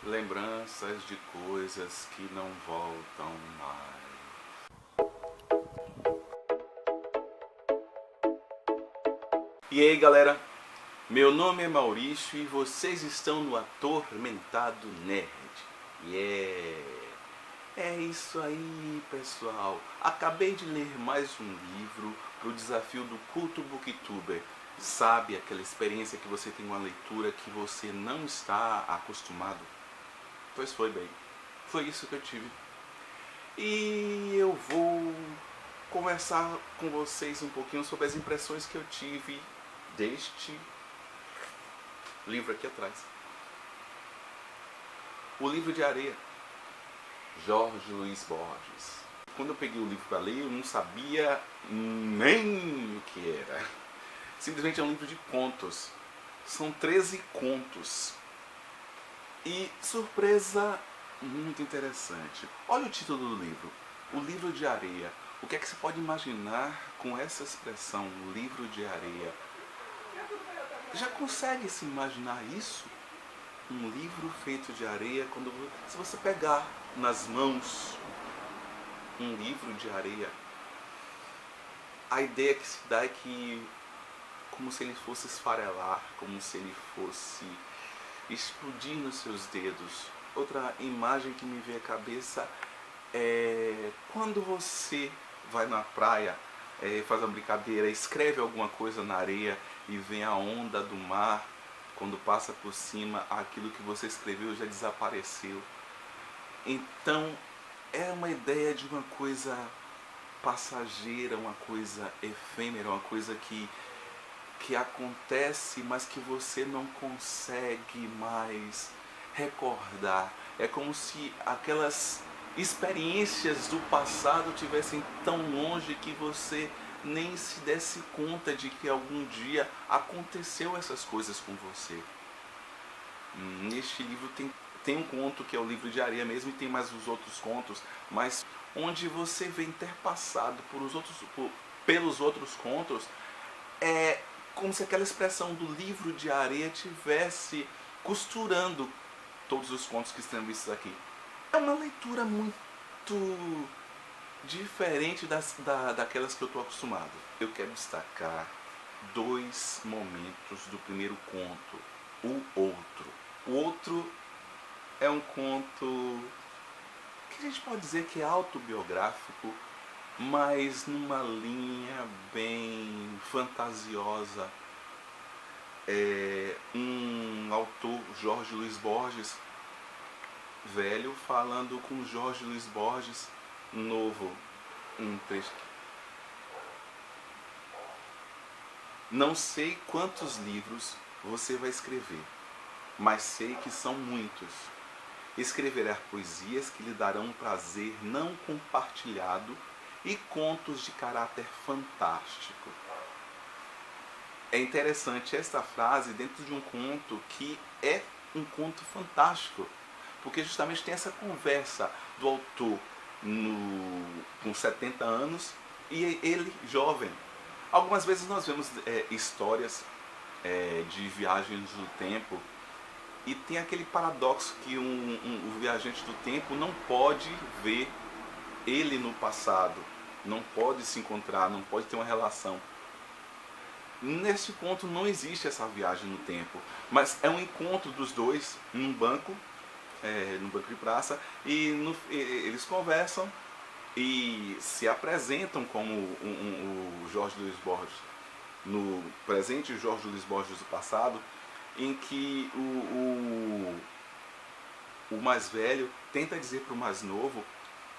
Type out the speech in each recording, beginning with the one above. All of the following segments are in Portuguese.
Lembranças de coisas que não voltam mais. E aí galera, meu nome é Maurício e vocês estão no Atormentado Nerd. É isso aí pessoal, acabei de ler mais um livro pro desafio do Culto Booktuber. Sabe aquela experiência que você tem uma leitura que você não está acostumado? Pois foi bem, foi isso que eu tive. E eu vou conversar com vocês um pouquinho sobre as impressões que eu tive deste livro aqui atrás. O Livro de Areia, Jorge Luiz Borges. Quando eu peguei o livro para ler, eu não sabia nem o que era. Simplesmente é um livro de contos. São 13 contos. E surpresa muito interessante. Olha o título do livro, O Livro de Areia. O que é que você pode imaginar com essa expressão, o livro de areia? Já consegue se imaginar isso? Um livro feito de areia, se você pegar nas mãos um livro de areia, a ideia que se dá é que como se ele fosse esfarelar, como se ele fosse explodir nos seus dedos. Outra imagem que me veio à cabeça é quando você vai na praia, faz uma brincadeira, escreve alguma coisa na areia e vem a onda do mar, quando passa por cima, aquilo que você escreveu já desapareceu. Então é uma ideia de uma coisa passageira, uma coisa efêmera, uma coisa que acontece, mas que você não consegue mais recordar. É como se aquelas experiências do passado tivessem tão longe que você nem se desse conta de que algum dia aconteceu essas coisas com você. Neste livro tem um conto que é o Livro de Areia mesmo, e tem mais os outros contos, mas onde você vê interpassado pelos outros contos, é como se aquela expressão do livro de areia tivesse costurando todos os contos que estão vistos aqui. É uma leitura muito diferente daquelas que eu estou acostumado. Eu quero destacar dois momentos do primeiro conto, O Outro. O Outro é um conto que a gente pode dizer que é autobiográfico, mas numa linha bem fantasiosa. Um autor, Jorge Luiz Borges, velho, falando com Jorge Luiz Borges, novo. Um trecho. Não sei quantos livros você vai escrever, mas sei que são muitos. Escreverá poesias que lhe darão um prazer não compartilhado e contos de caráter fantástico. É interessante esta frase dentro de um conto que é um conto fantástico, porque justamente tem essa conversa do autor com 70 anos e ele jovem. Algumas vezes nós vemos histórias de viagens do tempo, e tem aquele paradoxo que o viajante do tempo não pode ver ele no passado, não pode se encontrar, não pode ter uma relação. Nesse conto não existe essa viagem no tempo, mas é um encontro dos dois num banco de praça, e eles conversam e se apresentam como o Jorge Luiz Borges no presente e o Jorge Luiz Borges do passado, em que o mais velho tenta dizer para o mais novo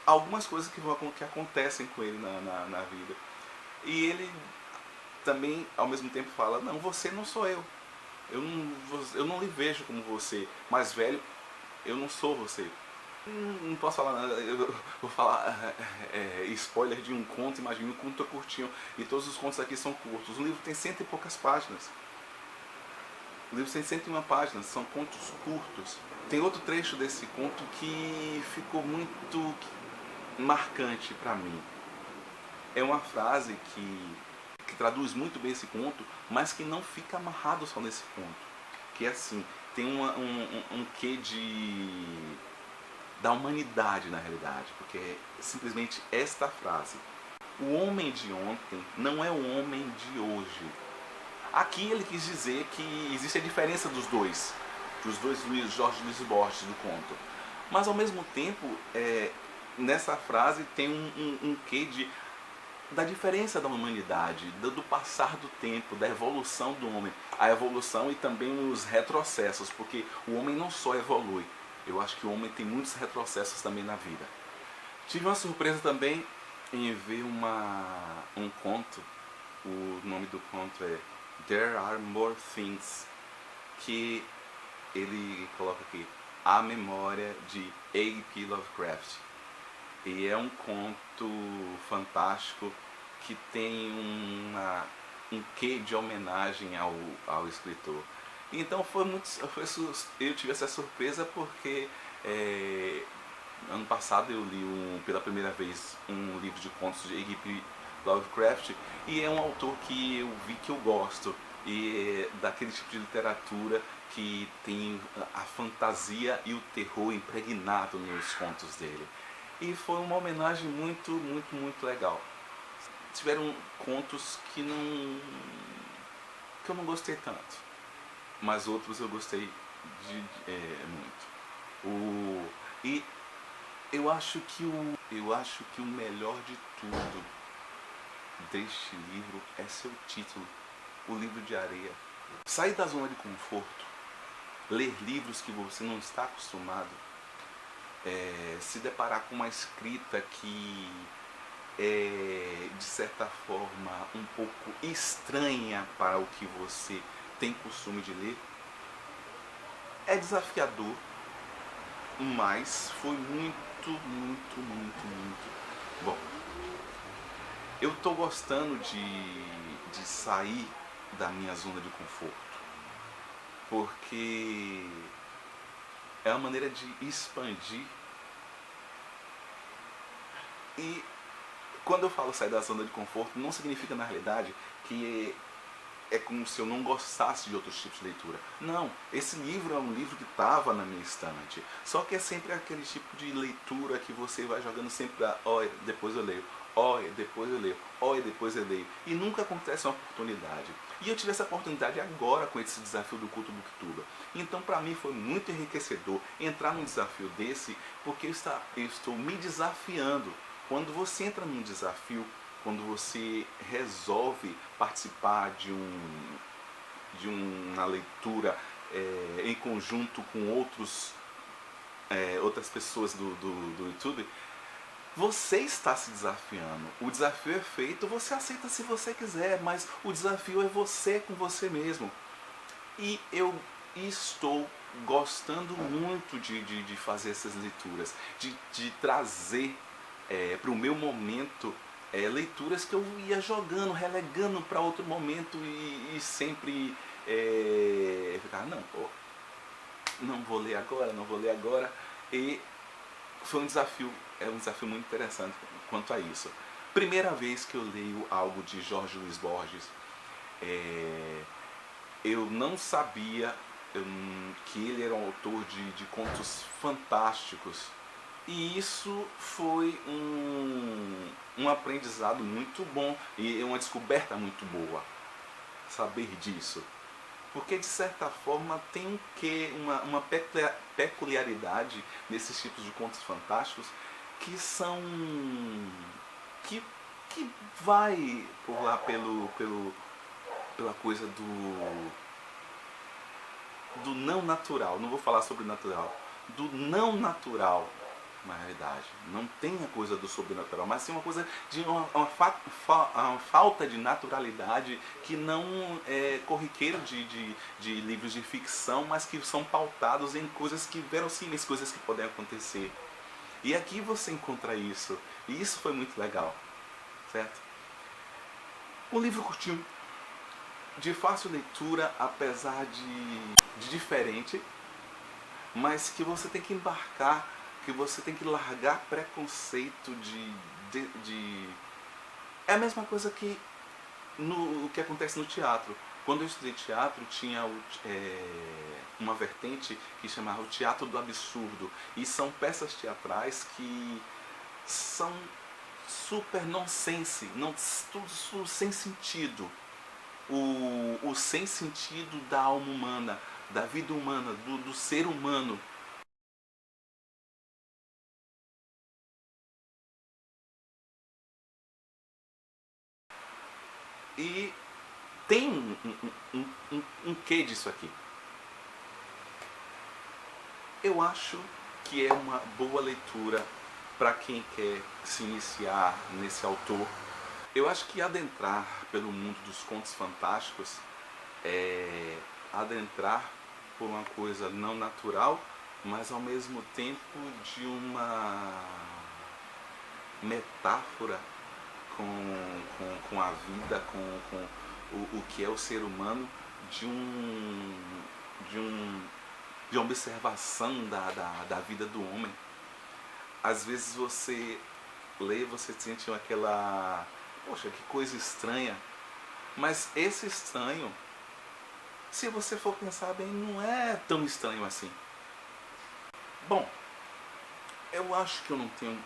algumas coisas que acontecem com ele na vida. E ele também, ao mesmo tempo, fala: não, você não sou eu. Eu não lhe vejo como você. Mais velho, eu não sou você. Não posso falar nada, eu vou falar spoiler de um conto. Imagina, um conto é curtinho, e todos os contos aqui são curtos. O livro tem 100 e poucas páginas. O livro tem 101 páginas, são contos curtos. Tem outro trecho desse conto que ficou muito marcante para mim. É uma frase que traduz muito bem esse conto, mas que não fica amarrado só nesse conto. Que é assim: tem um quê da humanidade na realidade, porque é simplesmente esta frase: o homem de ontem não é o homem de hoje. Aqui ele quis dizer que existe a diferença dos dois Jorge Luis Borges do conto. Mas ao mesmo tempo, nessa frase tem um quê da diferença da humanidade, do passar do tempo, da evolução do homem. A evolução e também os retrocessos, porque o homem não só evolui, eu acho que o homem tem muitos retrocessos também na vida. Tive uma surpresa também em ver um conto. O nome do conto é There Are More Things, que ele coloca aqui a memória de A.P. Lovecraft. E é um conto fantástico que tem um quê de homenagem ao escritor. Então eu tive essa surpresa porque ano passado eu li pela primeira vez um livro de contos de A.P. Lovecraft, e é um autor que eu vi que eu gosto, e é daquele tipo de literatura que tem a fantasia e o terror impregnado nos contos dele. E foi uma homenagem muito, muito, muito legal. Tiveram contos que eu não gostei tanto, mas outros eu gostei muito. E eu acho que o melhor de tudo deste livro é seu título, O Livro de Areia. Sair da zona de conforto, ler livros que você não está acostumado, se deparar com uma escrita que é, de certa forma, um pouco estranha para o que você tem costume de ler, é desafiador, mas foi muito, muito, muito, muito bom. Eu estou gostando de sair da minha zona de conforto, porque é uma maneira de expandir. E quando eu falo sair da zona de conforto, não significa na realidade que é como se eu não gostasse de outros tipos de leitura. Não, esse livro é um livro que estava na minha estante. Só que é sempre aquele tipo de leitura que você vai jogando sempre para, olha, depois eu leio, olha, depois eu leio, olha, depois eu leio. E nunca acontece uma oportunidade. E eu tive essa oportunidade agora com esse desafio do Culto Booktuber. Então para mim foi muito enriquecedor entrar num desafio desse, porque eu estou me desafiando. Quando você entra num desafio, quando você resolve participar de uma leitura em conjunto com outras pessoas do YouTube, você está se desafiando. O desafio é feito, você aceita se você quiser, mas o desafio é você com você mesmo. E eu estou gostando muito de fazer essas leituras, de trazer para o meu momento leituras que eu ia jogando, relegando para outro momento e sempre ficar, não, não vou ler agora. E foi um desafio muito interessante quanto a isso. Primeira vez que eu leio algo de Jorge Luis Borges, eu não sabia que ele era um autor de contos fantásticos. E isso foi um aprendizado muito bom e uma descoberta muito boa, saber disso. Porque de certa forma tem uma peculiaridade nesses tipos de contos fantásticos que são... que vai por lá pela coisa do não natural. Não vou falar sobre natural, do não natural. Na realidade, não tem a coisa do sobrenatural, mas sim uma coisa de uma falta de naturalidade que não é corriqueiro de livros de ficção, mas que são pautados em coisas que verossímeis, coisas que podem acontecer. E aqui você encontra isso, e isso foi muito legal, certo? Um livro curtinho, de fácil leitura, apesar de diferente, mas que você tem que embarcar, que você tem que largar preconceito É a mesma coisa que o que acontece no teatro. Quando eu estudei teatro, tinha uma vertente que chamava o teatro do absurdo. E são peças teatrais que são super nonsense, tudo sem sentido. O sem sentido da alma humana, da vida humana, do ser humano. E tem um quê disso aqui. Eu acho que é uma boa leitura para quem quer se iniciar nesse autor. Eu acho que adentrar pelo mundo dos contos fantásticos é adentrar por uma coisa não natural, mas ao mesmo tempo de uma metáfora com a vida, com o que é o ser humano, de uma observação da vida do homem. Às vezes você lê, você sente aquela, poxa, que coisa estranha, mas esse estranho, se você for pensar bem, não é tão estranho assim. Bom, eu acho que eu não tenho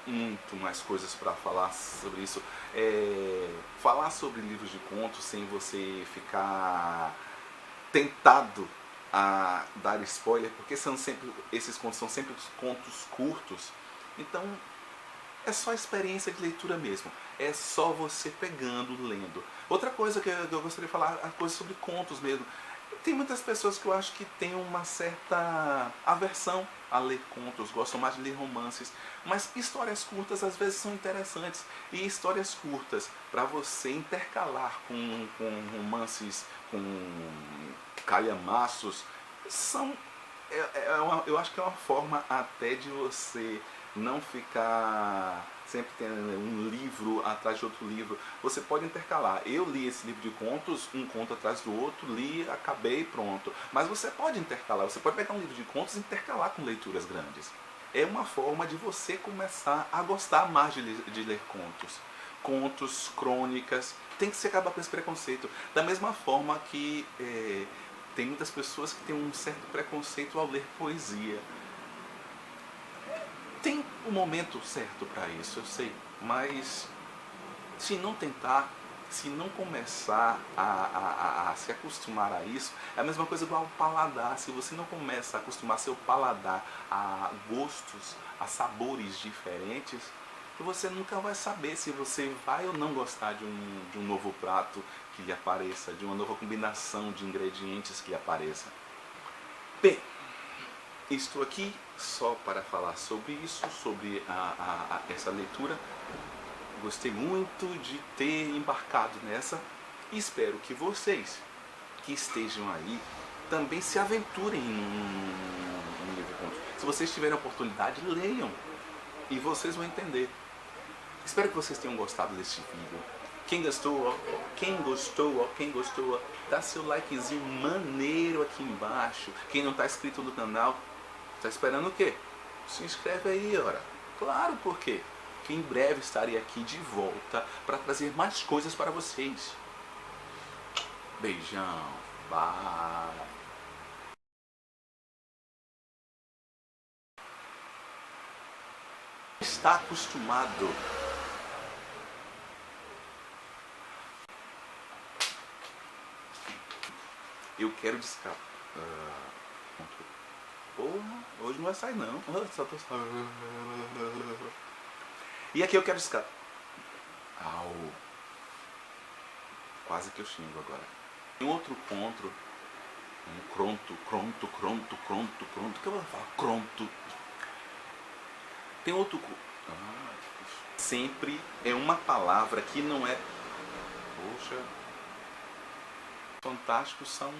muito mais coisas para falar sobre isso. Falar sobre livros de contos sem você ficar tentado a dar spoiler, porque esses contos são sempre contos curtos, então é só experiência de leitura mesmo, é só você pegando, lendo. Outra coisa que eu gostaria de falar, a coisa sobre contos mesmo. Tem muitas pessoas que eu acho que têm uma certa aversão a ler contos, gostam mais de ler romances, mas histórias curtas às vezes são interessantes, e histórias curtas para você intercalar com romances, com calhamaços, eu acho que é uma forma até de você não ficar sempre tendo um livro atrás de outro livro. Você pode intercalar. Eu li esse livro de contos, um conto atrás do outro, li, acabei, pronto. Mas você pode intercalar, você pode pegar um livro de contos e intercalar com leituras grandes. É uma forma de você começar a gostar mais de ler contos. Contos, crônicas, tem que se acabar com esse preconceito. Da mesma forma que tem muitas pessoas que têm um certo preconceito ao ler poesia. Tem um momento certo para isso, eu sei, mas se não tentar, se não começar a se acostumar a isso, é a mesma coisa igual ao paladar. Se você não começa a acostumar seu paladar a gostos, a sabores diferentes, você nunca vai saber se você vai ou não gostar de um novo prato que lhe apareça, de uma nova combinação de ingredientes que lhe apareça. Bem, estou aqui só para falar sobre isso, sobre essa leitura. Gostei muito de ter embarcado nessa e espero que vocês que estejam aí também se aventurem no livro de contos. Se vocês tiverem a oportunidade, leiam e vocês vão entender. Espero que vocês tenham gostado desse vídeo. Quem gostou, dá seu likezinho maneiro aqui embaixo. Quem não está inscrito no canal, está esperando o quê? Se inscreve aí, ora. Claro, por quê? Que em breve estarei aqui de volta para trazer mais coisas para vocês. Beijão. Bye. Está acostumado. Eu quero descapar. Porra, hoje não vai sair não. Só tô... E aqui eu quero escapar. Au. Quase que eu xingo agora. Tem outro conto. Cronto. Que eu vou falar? Cronto. Tem outro... sempre é uma palavra que não é... Poxa... Fantásticos são